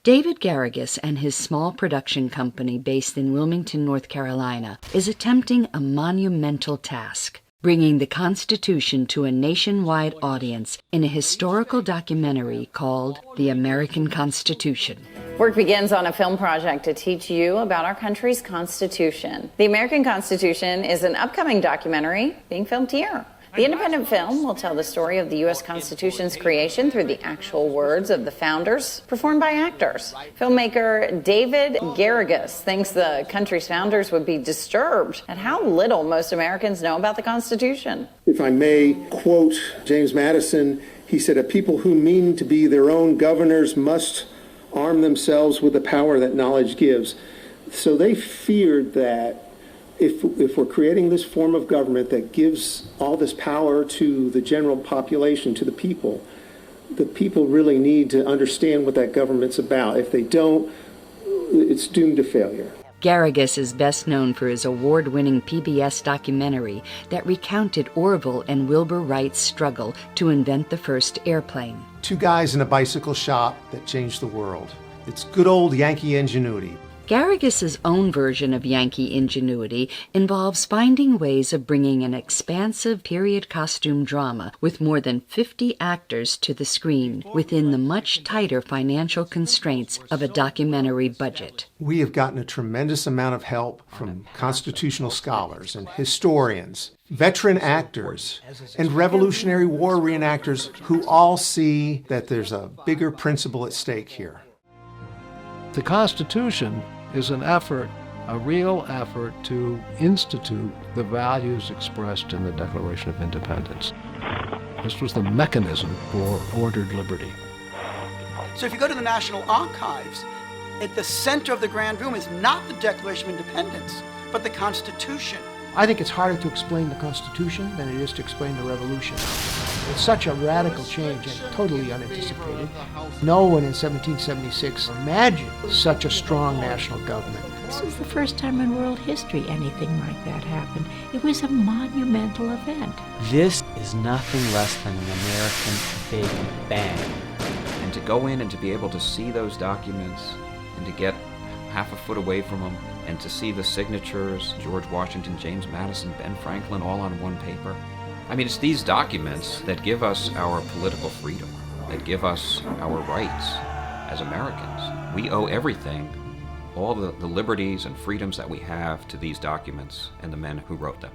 David Garrigus and his small production company based in Wilmington, North Carolina, is attempting a monumental task, bringing the Constitution to a nationwide audience in a historical documentary called The American Constitution. Work begins on a film project to teach you about our country's Constitution. The American Constitution is an upcoming documentary being filmed here. The independent film will tell the story of the U.S. Constitution's creation through the actual words of the founders, performed by actors. Filmmaker David Garrigus thinks the country's founders would be disturbed at how little most Americans know about the Constitution. If I may quote James Madison, he said, "A people who mean to be their own governors must arm themselves with the power that knowledge gives." So they feared that if we're creating this form of government that gives all this power to the general population, to the people really need to understand what that government's about. If they don't, it's doomed to failure. Garrigus is best known for his award-winning PBS documentary that recounted Orville and Wilbur Wright's struggle to invent the first airplane. Two guys in a bicycle shop that changed the world. It's good old Yankee ingenuity. Garrigus's own version of Yankee ingenuity involves finding ways of bringing an expansive period costume drama with more than 50 actors to the screen within the much tighter financial constraints of a documentary budget. We have gotten a tremendous amount of help from constitutional scholars and historians, veteran actors, and Revolutionary War reenactors who all see that there's a bigger principle at stake here. The Constitution is an effort, a real effort to institute the values expressed in the Declaration of Independence. This was the mechanism for ordered liberty. So if you go to the National Archives, at the center of the grand room is not the Declaration of Independence, but the Constitution. I think it's harder to explain the Constitution than it is to explain the Revolution. It's such a radical change and totally unanticipated. No one in 1776 imagined such a strong national government. This was the first time in world history anything like that happened. It was a monumental event. This is nothing less than an American Big Bang. And to go in and to be able to see those documents and to get half a foot away from them and to see the signatures, George Washington, James Madison, Ben Franklin, all on one paper. I mean, it's these documents that give us our political freedom, that give us our rights as Americans. We owe everything, all the liberties and freedoms that we have to these documents and the men who wrote them.